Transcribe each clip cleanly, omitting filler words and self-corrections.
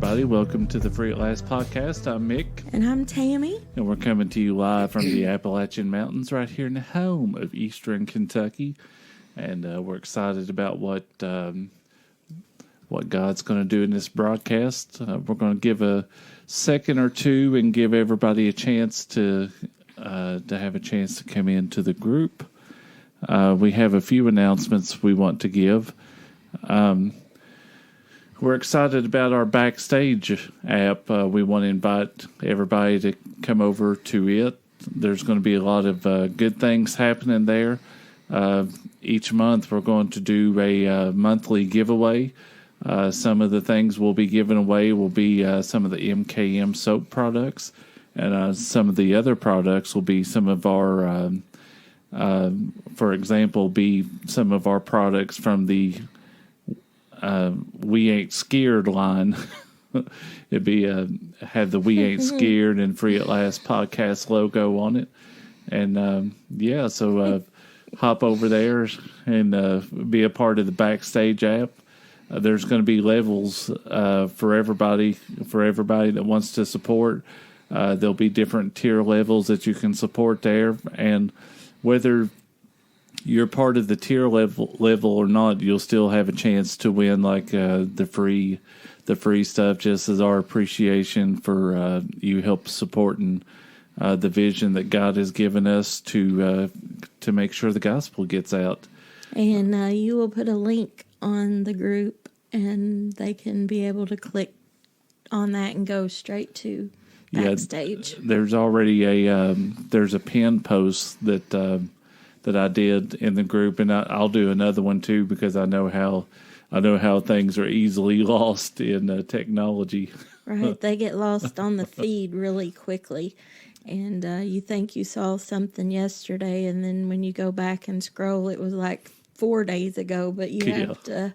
everybody. Welcome to the Free at Last podcast. I'm Mick. And I'm Tammy. And we're coming to you live from the Appalachian Mountains right here in the home of Eastern Kentucky. And we're excited about what God's going to do in this broadcast. We're going to give a second or two and give everybody a chance to have a chance to come into the group. We have a few announcements we want to give. We're excited about our Backstage app. We want to invite everybody to come over to it. There's going to be a lot of good things happening there. Each month we're going to do a monthly giveaway. Some of the things we'll be giving away will be some of the MKM soap products. And some of the other products will be some of our, for example, be some of our products from the We Ain't Scared line. It'd be had the We Ain't Scared and Free at Last podcast logo on it. And so hop over there and be a part of the Backstage app. There's going to be levels for everybody that wants to support. There'll be different tier levels that you can support there, and whether you're part of the tier level or not, you'll still have a chance to win like the free stuff, just as our appreciation for you help supporting the vision that God has given us to make sure the gospel gets out. And you will put a link on the group, and they can be able to click on that and go straight to Backstage. Yeah, there's already there's a pinned post that I did in the group, and I'll do another one too, because I know how things are easily lost in technology. Right, they get lost on the feed really quickly, and you think you saw something yesterday, and then when you go back and scroll, it was like 4 days ago, but you have to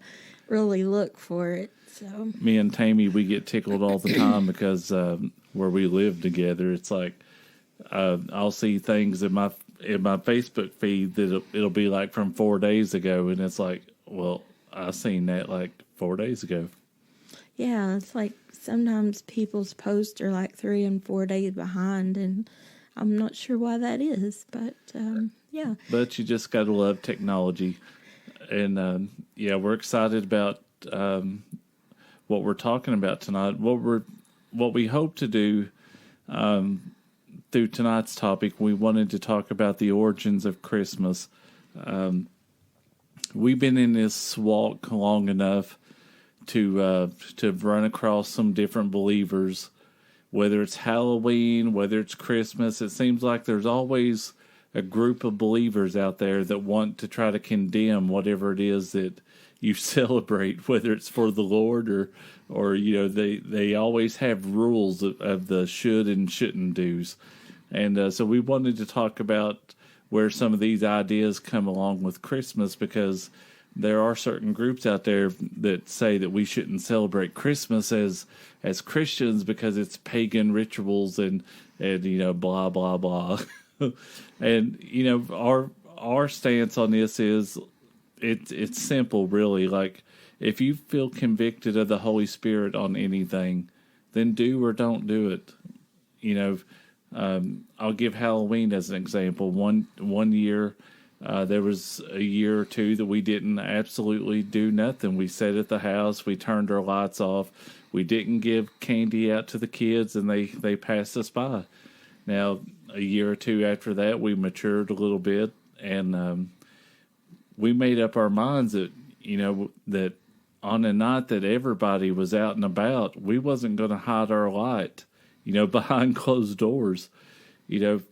really look for it. So me and Tammy, we get tickled all the time because where we live together, it's like I'll see things in my Facebook feed that it'll be like from 4 days ago, and it's like, well, I seen that like 4 days ago. Yeah, it's like sometimes people's posts are like 3 and 4 days behind, and I'm not sure why that is, but yeah. But you just got to love technology, and we're excited about what we're talking about tonight. What we hope to do through tonight's topic, we wanted to talk about the origins of Christmas. We've been in this walk long enough to run across some different believers, whether it's Halloween, whether it's Christmas. It seems like there's always a group of believers out there that want to try to condemn whatever it is that you celebrate, whether it's for the Lord or they always have rules of the should and shouldn't do's. And so we wanted to talk about where some of these ideas come along with Christmas, because there are certain groups out there that say that we shouldn't celebrate Christmas as Christians because it's pagan rituals and blah blah blah. And our stance on this is it's simple, really. Like, if you feel convicted of the Holy Spirit on anything, then do or don't do it. I'll give Halloween as an example. One year, there was a year or two that we didn't absolutely do nothing. We sat at the house, we turned our lights off, we didn't give candy out to the kids, and they passed us by. Now, a year or two after that, we matured a little bit, and we made up our minds that that on a night that everybody was out and about, we wasn't going to hide our light, behind closed doors. If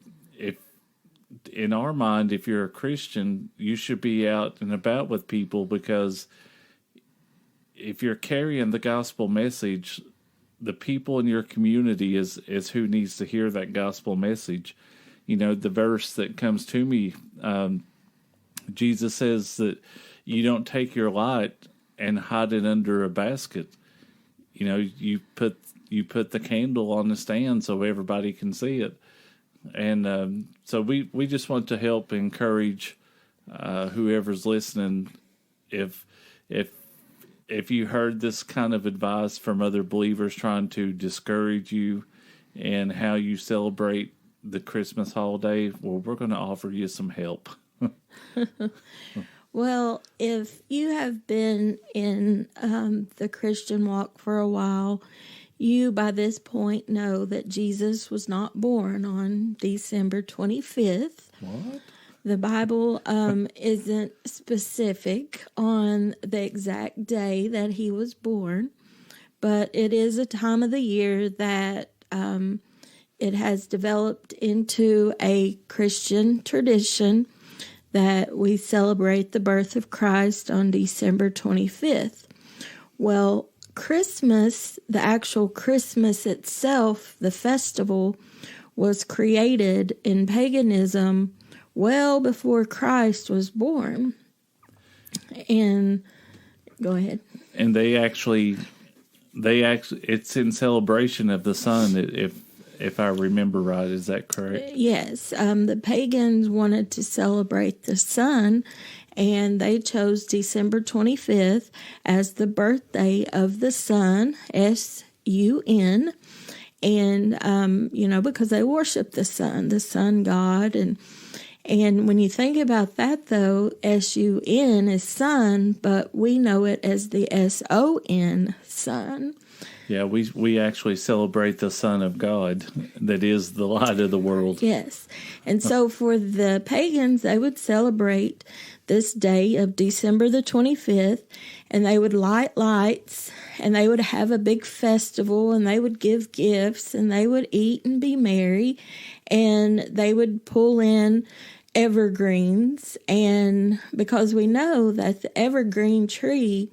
in our mind, if you're a Christian, you should be out and about with people, because if you're carrying the gospel message, the people in your community is who needs to hear that gospel message. The verse that comes to me, Jesus says that you don't take your light and hide it under a basket. You put the candle on the stand so everybody can see it. And so we just want to help encourage whoever's listening. If if you heard this kind of advice from other believers trying to discourage you in how you celebrate the Christmas holiday, well, we're going to offer you some help. Well, if you have been in the Christian walk for a while, you by this point know that Jesus was not born on December 25th. What? The Bible isn't specific on the exact day that he was born, but it is a time of the year that it has developed into a Christian tradition that we celebrate the birth of Christ on December 25th. Well, Christmas, the actual Christmas itself, the festival, was created in paganism well before Christ was born. And go ahead. And they actually, it's in celebration of the sun, if I remember right. Is that correct? Yes. The pagans wanted to celebrate the sun, and they chose December 25th as the birthday of the sun, S-U-N. And, because they worship the sun god. And when you think about that, though, S-U-N is sun, but we know it as the S-O-N, sun. Yeah, we actually celebrate the Son of God that is the light of the world. Yes. And so for the pagans, they would celebrate this day of December the 25th, and they would light lights, and they would have a big festival, and they would give gifts, and they would eat and be merry, and they would pull in evergreens. And because we know that the evergreen tree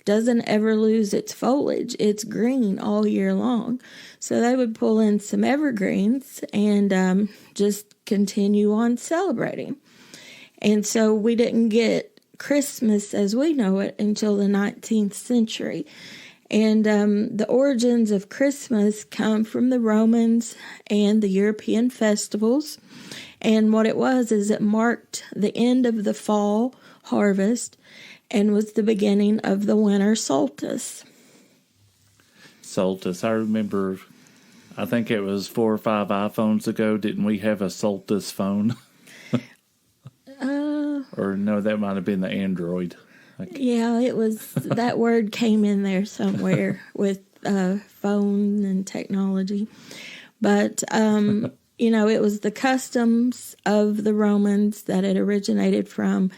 doesn't ever lose its foliage. It's green all year long. So they would pull in some evergreens and just continue on celebrating. And so we didn't get Christmas as we know it until the 19th century. And the origins of Christmas come from the Romans and the European festivals. And what it was is it marked the end of the fall harvest and was the beginning of the winter solstice. Solstice. I remember, I think it was 4 or 5 iPhones ago, didn't we have a solstice phone? Or no, that might have been the Android. Yeah, it was, that word came in there somewhere with phone and technology. But, it was the customs of the Romans that it originated from.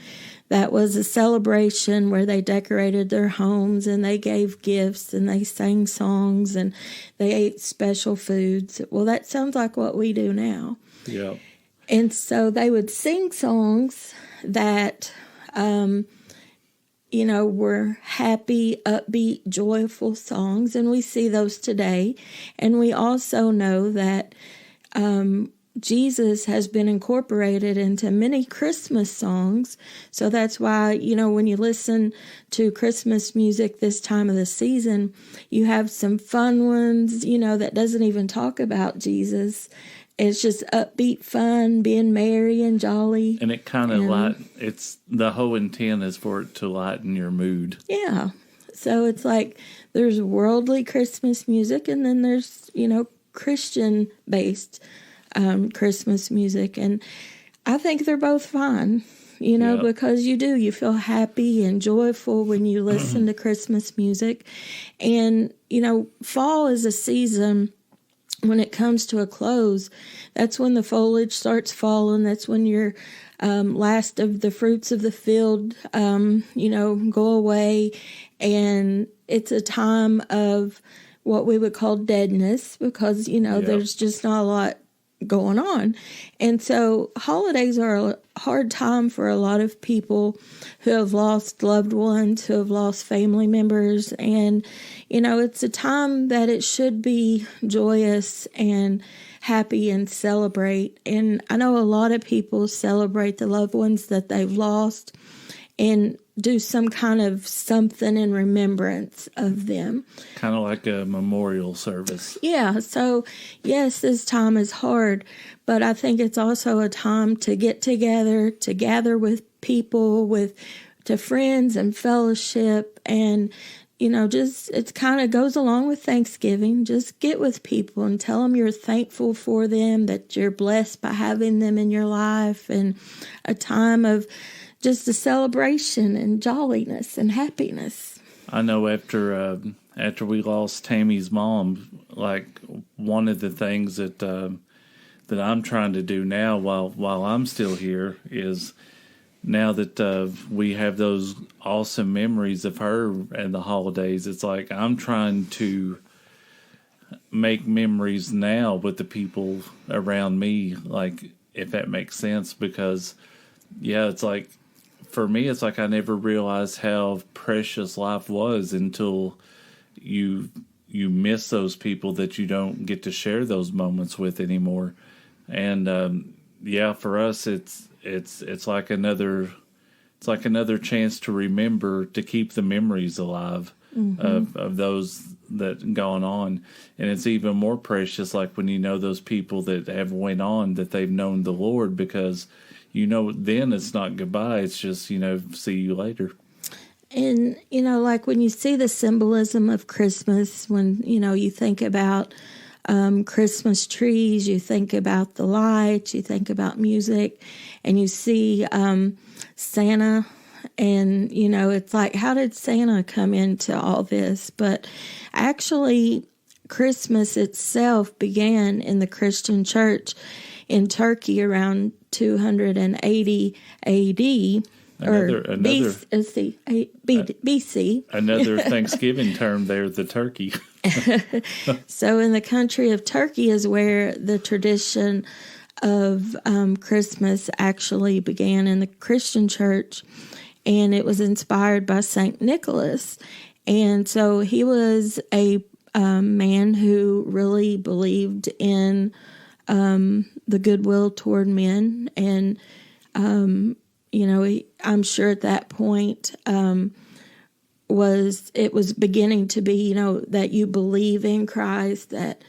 That was a celebration where they decorated their homes and they gave gifts and they sang songs and they ate special foods. Well, that sounds like what we do now. Yeah. And so they would sing songs that, were happy, upbeat, joyful songs. And we see those today. And we also know that Jesus has been incorporated into many Christmas songs. So that's why, when you listen to Christmas music this time of the season, you have some fun ones, that doesn't even talk about Jesus. It's just upbeat fun, being merry and jolly. And it kind of it's the whole intent is for it to lighten your mood. Yeah. So it's like there's worldly Christmas music and then there's, Christian-based Christmas music, and I think they're both fine, because you feel happy and joyful when you listen to Christmas music. And, fall is a season when it comes to a close. That's when the foliage starts falling. That's when your last of the fruits of the field, go away. And it's a time of what we would call deadness because, there's just not a lot going on. And so holidays are a hard time for a lot of people who have lost loved ones, who have lost family members. And, it's a time that it should be joyous and happy and celebrate. And I know a lot of people celebrate the loved ones that they've lost and do some kind of something in remembrance of them. Kind of like a memorial service. Yeah, so yes, this time is hard, but I think it's also a time to get together, to gather with people, to friends and fellowship, and just it kind of goes along with Thanksgiving. Just get with people and tell them you're thankful for them, that you're blessed by having them in your life, and a time of just a celebration and jolliness and happiness. I know after we lost Tammy's mom, like one of the things that that I'm trying to do now while I'm still here is, now that we have those awesome memories of her and the holidays, it's like I'm trying to make memories now with the people around me, like, if that makes sense, because it's like, for me, it's like I never realized how precious life was until you miss those people that you don't get to share those moments with anymore. And for us, it's like another chance to remember, to keep the memories alive of those that gone on. And it's even more precious, like when you know those people that have went on, that they've known the Lord, because then it's not goodbye, it's just see you later. And like when you see the symbolism of Christmas, when you think about Christmas trees, you think about the lights, you think about music, and you see Santa, and it's like, how did Santa come into all this? But actually, Christmas itself began in the Christian church in Turkey around 280 AD. BC. Another Thanksgiving term there, the turkey. So in the country of Turkey is where the tradition of Christmas actually began in the Christian church, and it was inspired by St. Nicholas. And so he was a man who really believed in the goodwill toward men, and I'm sure at that point it was beginning to be, that you believe in Christ, that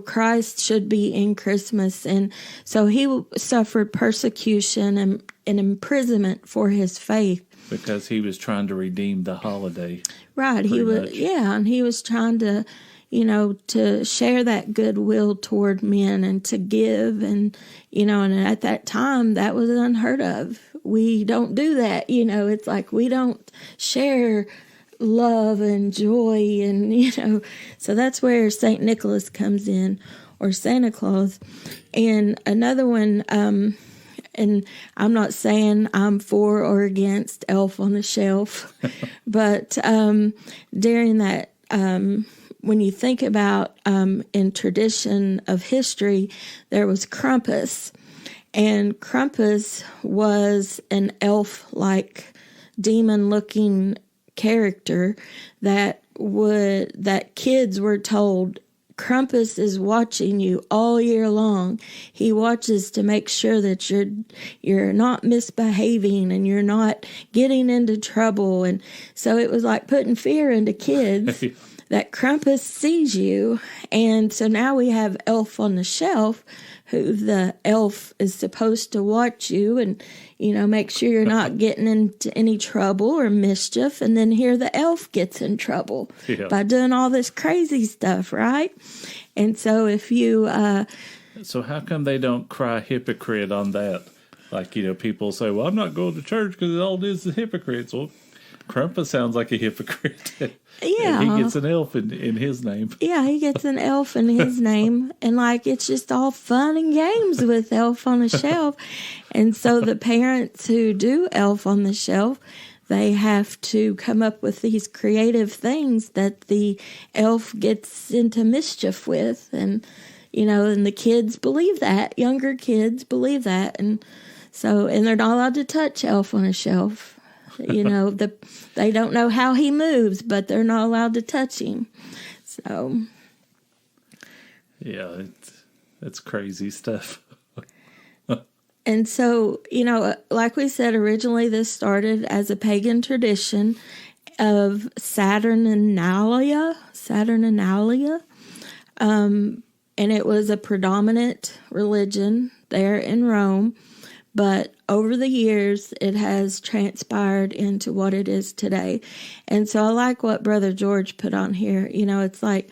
Christ should be in Christmas. And so he suffered persecution and imprisonment for his faith, because he was trying to redeem the holiday. Right. He was, and he was trying to, to share that goodwill toward men and to give. And, and at that time, that was unheard of. We don't do that. It's like we don't share love and joy. And, so that's where St. Nicholas comes in, or Santa Claus. And another one, and I'm not saying I'm for or against Elf on the Shelf, but during that, when you think about in tradition of history, there was Krampus, and Krampus was an elf-like, demon-looking character that kids were told, Krampus is watching you all year long. He watches to make sure that you're not misbehaving and you're not getting into trouble. And so it was like putting fear into kids that Krampus sees you. And so now we have Elf on the Shelf, who the elf is supposed to watch you and, make sure you're not getting into any trouble or mischief. And then here the elf gets in trouble by doing all this crazy stuff, right? And so if you... So how come they don't cry hypocrite on that? Like, people say, well, I'm not going to church because all it is hypocrites. Well, Krampus sounds like a hypocrite. Yeah. And he gets an elf in his name. Yeah, he gets an elf in his name. And it's just all fun and games with Elf on the Shelf. And so the parents who do Elf on the Shelf, they have to come up with these creative things that the elf gets into mischief with. And, and the kids believe that. Younger kids believe that. And they're not allowed to touch Elf on a Shelf. They don't know how he moves, but they're not allowed to touch him. So, yeah, it's crazy stuff. And so, like we said, originally this started as a pagan tradition of Saturnalia. And it was a predominant religion there in Rome. but over the years, it has transpired into what it is today. And so I like what Brother George put on here. You know, it's like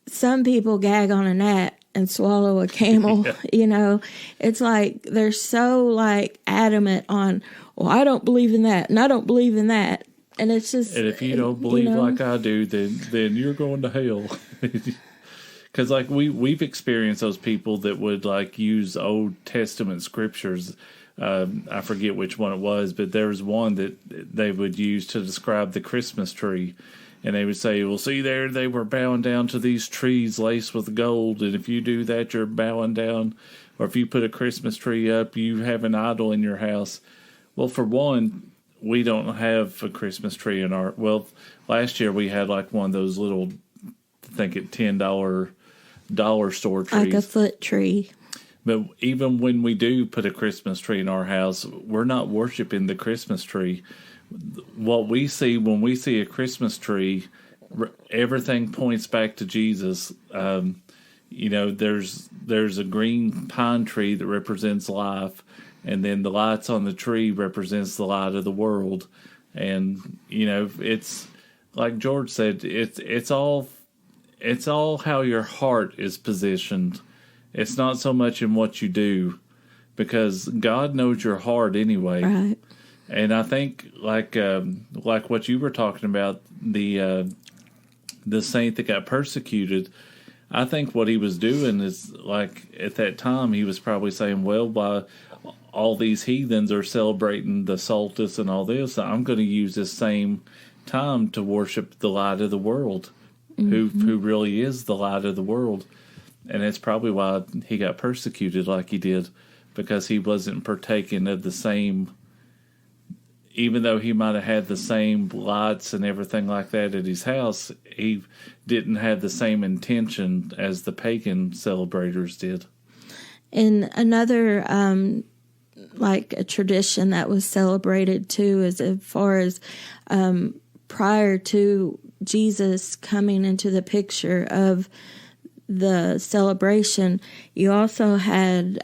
some people gag on a gnat and swallow a camel. Yeah. You know, it's like they're so like adamant on, well, I don't believe in that, and I don't believe in that. And it's just... And if you don't believe like I do, then you're going to hell. Because like we've experienced those people that would like use Old Testament scriptures. I forget which one it was, but there was one that they would use to describe the Christmas tree. And they would say, well, see there, they were bowing down to these trees laced with gold. And if you do that, you're bowing down. Or if you put a Christmas tree up, you have an idol in your house. Well, for one, we don't have a Christmas tree in our... Well, last year we had like one of those little, I think at $10 dollar store trees. Like a foot tree. But even when we do put a Christmas tree in our house, we're not worshiping the Christmas tree. What we see when we see a Christmas tree, everything points back to Jesus. You know, there's a green pine tree that represents life, and then the lights on the tree represents the light of the world. And you know, it's like George said, it's all how your heart is positioned. It's not so much in what you do, because God knows your heart anyway. Right. And I think like what you were talking about, the saint that got persecuted, I think what he was doing is like at that time he was probably saying, well, by all these heathens are celebrating the solstice and all this, I'm going to use this same time to worship the light of the world, who really is the light of the world. And that's probably why he got persecuted like he did, because he wasn't partaking of the same, even though he might have had the same lights and everything like that at his house, he didn't have the same intention as the pagan celebrators did. And another, like a tradition that was celebrated too, as far as prior to Jesus coming into the picture of the celebration, you also had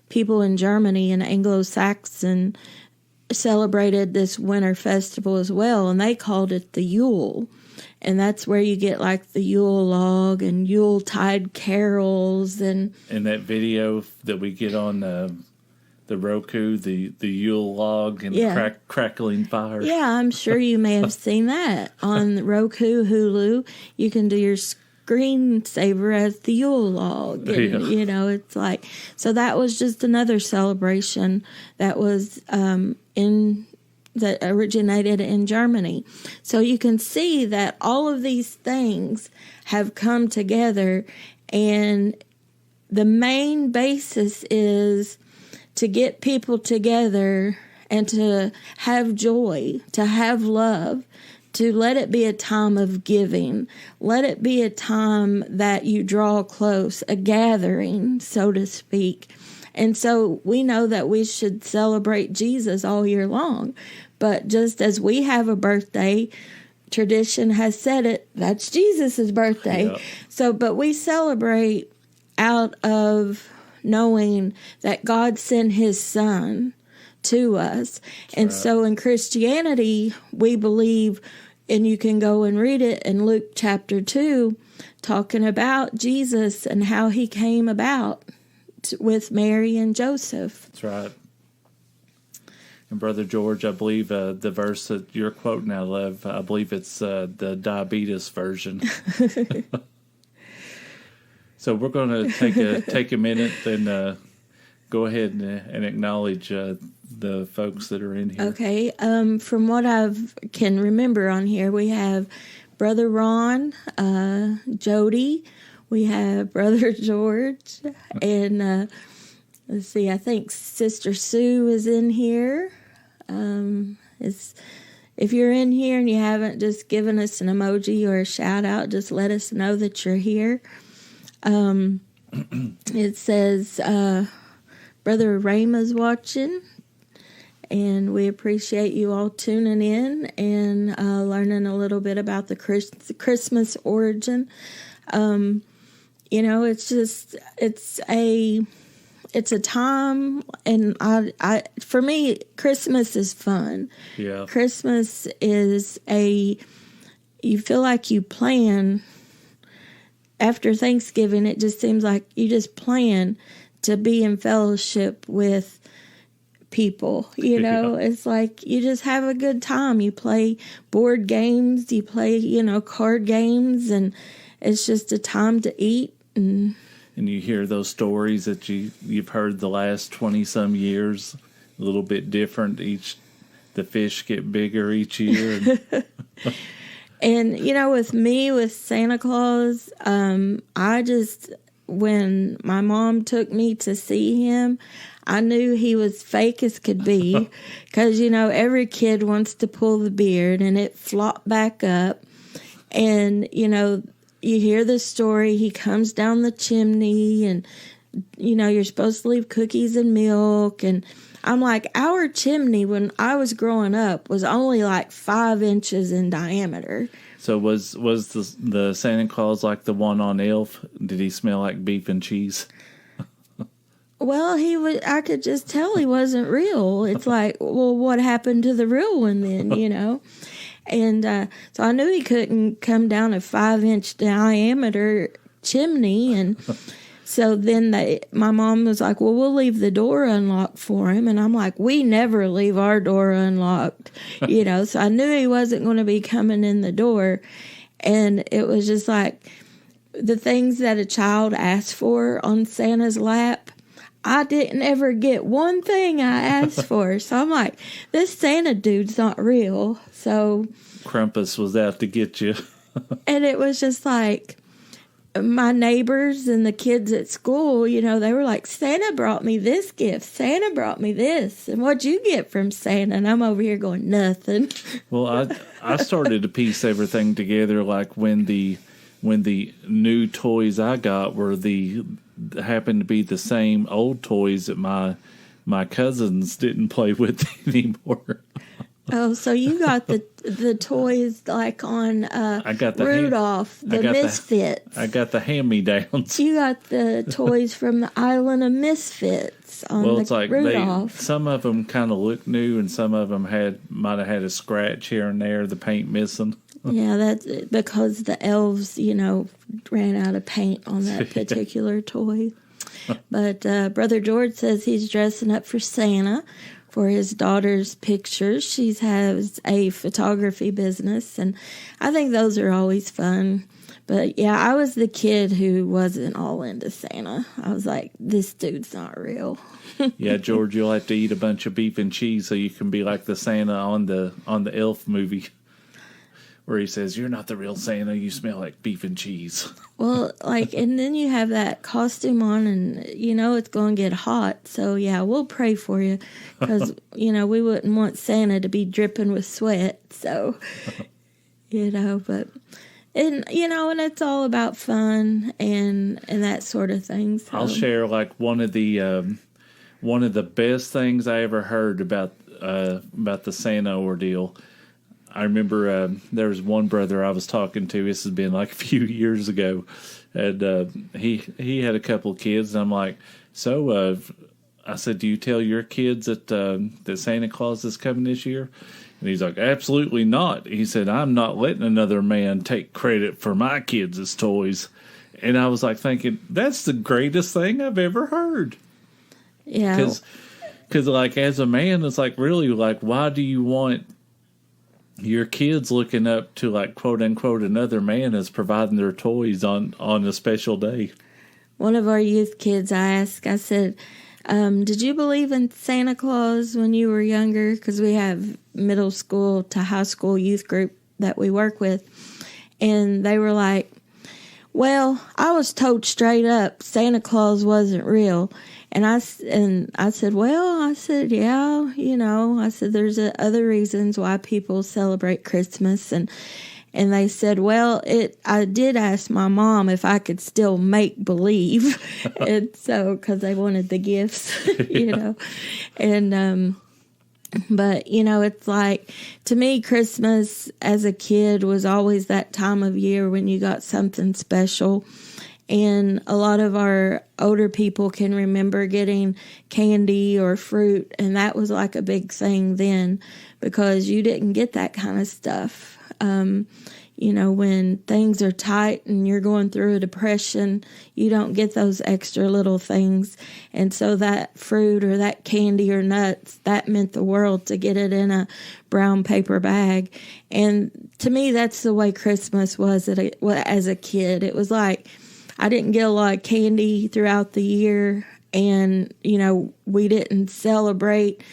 people in Germany and Anglo-Saxon celebrated this winter festival as well, and they called it the Yule. And that's where you get like the Yule log and Yuletide carols. And that video that we get on the Roku, the Yule log and crackling fire. Yeah, I'm sure you may have seen that on Roku, Hulu. You can do your screensaver as the Yule log. And, you know, it's like, so that was just another celebration that was that originated in Germany. So you can see that all of these things have come together, and the main basis is to get people together and to have joy, to have love, to let it be a time of giving. Let it be a time that you draw close, a gathering, so to speak. And so we know that we should celebrate Jesus all year long. But just as we have a birthday, tradition has said it, that's Jesus' birthday. Yeah. So, but we celebrate out of knowing that God sent his son to us. That's and right. So in Christianity, we believe, and you can go and read it in Luke chapter 2, talking about Jesus and how he came about with Mary and Joseph. That's right. And Brother George, I believe the verse that you're quoting out of, I believe it's the diabetes version. So we're going to take a minute and go ahead and acknowledge the folks that are in here. Okay. From what I can remember on here, we have Brother Ron, Jody, we have Brother George, and let's see, I think Sister Sue is in here. If you're in here and you haven't just given us an emoji or a shout out, just let us know that you're here. It says Brother Rama's watching, and we appreciate you all tuning in and learning a little bit about the Christmas origin. You know, it's it's a time, and I for me, Christmas is fun. Yeah. Christmas is you feel like you plan. After Thanksgiving, it just seems like you just plan to be in fellowship with people. You know, it's like you just have a good time. You play board games, you play, card games, and it's just a time to eat. And you hear those stories that you've heard the last 20-some years, a little bit different. The fish get bigger each year. And, with me, with Santa Claus, when my mom took me to see him, I knew he was fake as could be because, every kid wants to pull the beard and it flopped back up. And, you hear the story. He comes down the chimney and, you're supposed to leave cookies and milk. And I'm like, our chimney when I was growing up was only like 5 inches in diameter. So was the Santa Claus like the one on Elf? Did he smell like beef and cheese? Well, I could just tell he wasn't real. It's like, well, what happened to the real one then, And so I knew he couldn't come down a 5-inch diameter chimney. And so then my mom was like, well, we'll leave the door unlocked for him. And I'm like, we never leave our door unlocked, So I knew he wasn't going to be coming in the door. And it was just like the things that a child asks for on Santa's lap. I didn't ever get one thing I asked for. So I'm like, this Santa dude's not real. So Krampus was out to get you. And it was just like my neighbors and the kids at school, they were like, Santa brought me this gift. Santa brought me this. And what'd you get from Santa? And I'm over here going, nothing. Well, I started to piece everything together, like when the new toys I got happened to be the same old toys that my cousins didn't play with anymore. Oh, so you got the toys like on I got the Rudolph, the Misfits. I got the hand-me-downs. You got the toys from the Island of Misfits on it's like Rudolph. Some of them kind of look new, and some of them might have had a scratch here and there, the paint missing. Yeah, that's because the elves, ran out of paint on that particular toy. But Brother George says he's dressing up for Santa for his daughter's pictures. She has a photography business, and I think those are always fun. But yeah, I was the kid who wasn't all into Santa. I was like, this dude's not real. Yeah, George, you'll have to eat a bunch of beef and cheese so you can be like the Santa on the Elf movie, where he says, "You're not the real Santa. You smell like beef and cheese." Well, and then you have that costume on, and it's going to get hot. So yeah, we'll pray for you because we wouldn't want Santa to be dripping with sweat. So but. And and it's all about fun and that sort of thing. So. I'll share like one of the best things I ever heard about the Santa ordeal. I remember there was one brother I was talking to. This has been like a few years ago, and he had a couple kids. And I'm like, so I said, do you tell your kids that Santa Claus is coming this year? And he's like, absolutely not. He said, I'm not letting another man take credit for my kids' toys. And I was like thinking, that's the greatest thing I've ever heard. Yeah. Because like as a man, it's like really like, why do you want your kids looking up to like quote unquote another man as providing their toys on a special day? One of our youth kids, I said, did you believe in Santa Claus when you were younger? Because we have middle school to high school youth group that we work with. And they were like, well, I was told straight up Santa Claus wasn't real. And I said, yeah, I said, there's other reasons why people celebrate Christmas. And they said, well, I did ask my mom if I could still make believe. And so, because they wanted the gifts, And, but, it's like, to me, Christmas as a kid was always that time of year when you got something special. And a lot of our older people can remember getting candy or fruit, and that was like a big thing then because you didn't get that kind of stuff. When things are tight and you're going through a depression, you don't get those extra little things. And so that fruit or that candy or nuts, that meant the world to get it in a brown paper bag. And to me, that's the way Christmas was as a kid. It was like I didn't get a lot of candy throughout the year, and, we didn't celebrate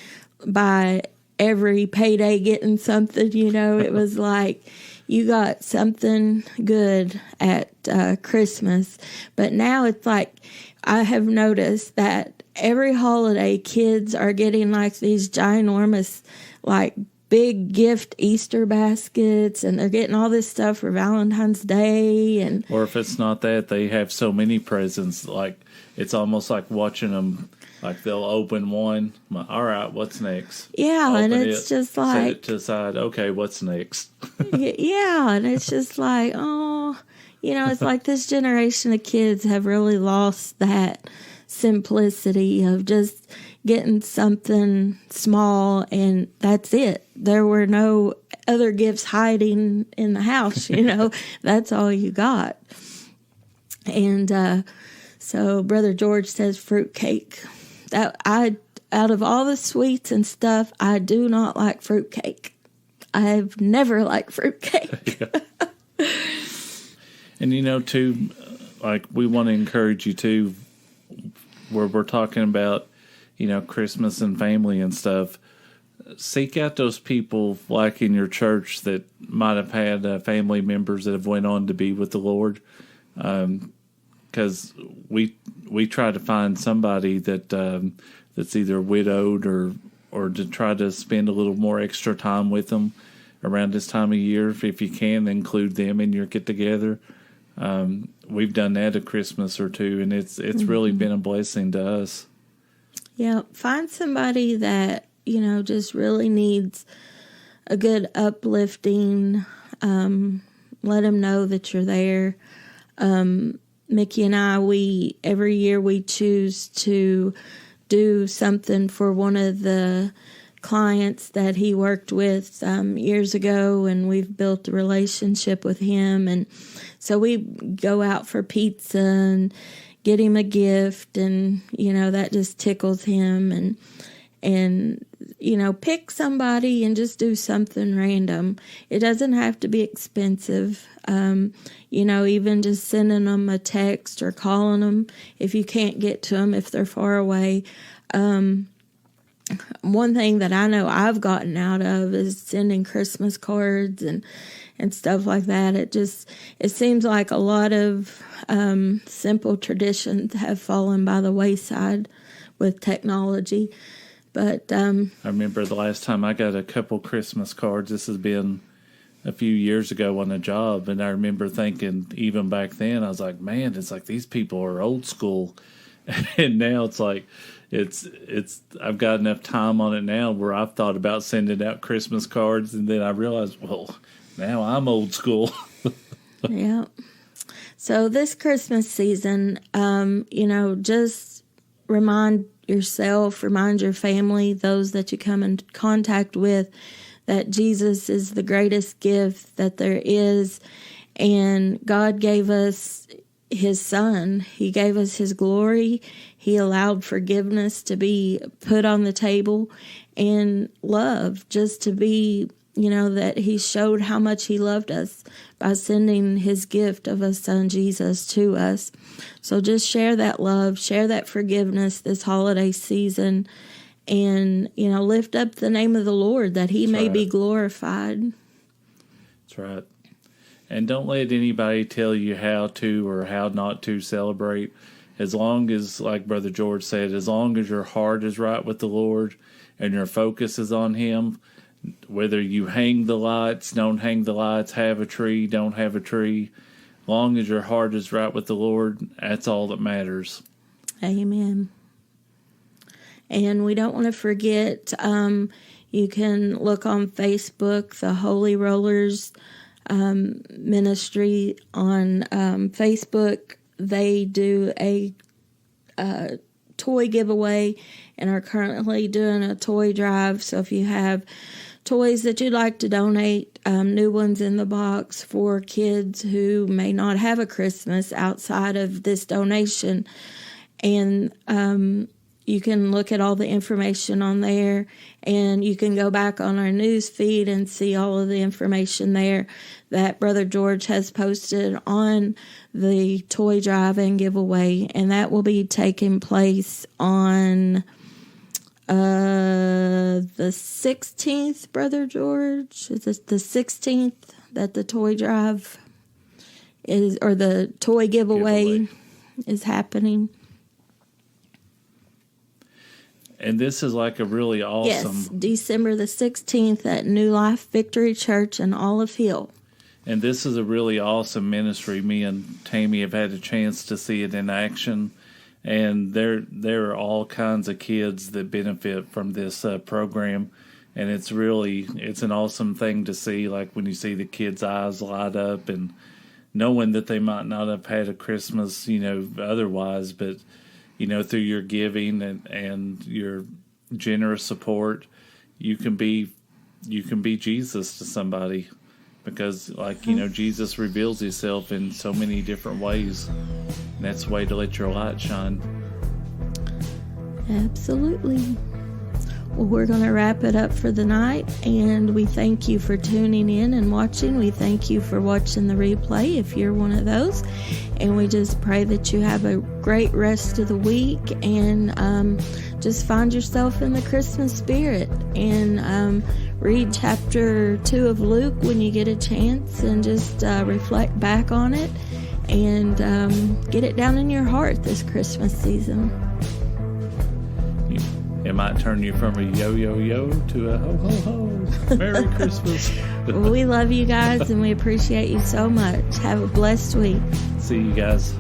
by every payday getting something, It was like you got something good at Christmas. But now it's like I have noticed that every holiday kids are getting like these ginormous, like big gift Easter baskets, and they're getting all this stuff for Valentine's Day. Or if it's not that, they have so many presents, like it's almost like watching them. Like they'll open one. All right, what's next? Yeah, open and it's just like set it to the side. Okay, what's next? Yeah, and it's just like, it's like this generation of kids have really lost that simplicity of just getting something small and that's it. There were no other gifts hiding in the house. That's all you got. And so Brother George says fruitcake. Out of all the sweets and stuff, I do not like fruitcake. I've never liked fruitcake. And too, like we want to encourage you too, where we're talking about, Christmas and family and stuff. Seek out those people like in your church that might have had family members that have went on to be with the Lord. Because we try to find somebody that that's either widowed or to try to spend a little more extra time with them around this time of year. If you can, include them in your get together. We've done that a Christmas or two, and it's really been a blessing to us. Yeah, find somebody that just really needs a good uplifting. Let them know that you're there. Mickey and I, every year we choose to do something for one of the clients that he worked with years ago, and we've built a relationship with him. And so we go out for pizza and get him a gift, and that just tickles him. And pick somebody and just do something random. It doesn't have to be expensive. Even just sending them a text or calling them if you can't get to them, if they're far away. One thing that I know I've gotten out of is sending Christmas cards and stuff like that. It seems like a lot of simple traditions have fallen by the wayside with technology. But I remember the last time I got a couple Christmas cards. This has been a few years ago on a job, and I remember thinking, even back then, I was like, man, it's like these people are old school. And now it's like it's I've got enough time on it now where I've thought about sending out Christmas cards, and then I realized, well, now I'm old school. Yeah. So this Christmas season, just remind yourself, remind your family, those that you come in contact with, that Jesus is the greatest gift that there is. And God gave us his son. He gave us his glory. He allowed forgiveness to be put on the table, and love just to be, that he showed how much he loved us by sending his gift of a son, Jesus, to us. So just share that love, share that forgiveness this holiday season, and, lift up the name of the Lord that he may be glorified. That's right. And don't let anybody tell you how to or how not to celebrate. As long as, like Brother George said, as long as your heart is right with the Lord and your focus is on him, whether you hang the lights, don't hang the lights, have a tree, don't have a tree, long as your heart is right with the Lord, that's all that matters. Amen. And we don't want to forget, you can look on Facebook, the Holy Rollers ministry on Facebook. they do a toy giveaway and are currently doing a toy drive. So if you have toys that you'd like to donate, new ones in the box for kids who may not have a Christmas outside of this donation, and you can look at all the information on there, and you can go back on our news feed and see all of the information there that Brother George has posted on the toy drive and giveaway, and that will be taking place on the 16th, Brother George. Is it the 16th that the toy drive is, or the toy giveaway is happening? And this is like a really awesome... Yes, December the 16th at New Life Victory Church in Olive Hill. And this is a really awesome ministry. Me and Tammy have had a chance to see it in action. And there are all kinds of kids that benefit from this program. And it's an awesome thing to see, like when you see the kids' eyes light up and knowing that they might not have had a Christmas, otherwise, but... through your giving and your generous support, you can be Jesus to somebody, because Jesus reveals himself in so many different ways. And that's the way to let your light shine. Absolutely. Well, we're going to wrap it up for the night, and we thank you for tuning in and watching. We thank you for watching the replay if you're one of those, and we just pray that you have a great rest of the week, and just find yourself in the Christmas spirit, and read chapter 2 of Luke when you get a chance, and just reflect back on it, and get it down in your heart this Christmas season. It might turn you from a yo-yo-yo to a ho-ho-ho. Merry Christmas. Well, we love you guys, and we appreciate you so much. Have a blessed week. See you guys.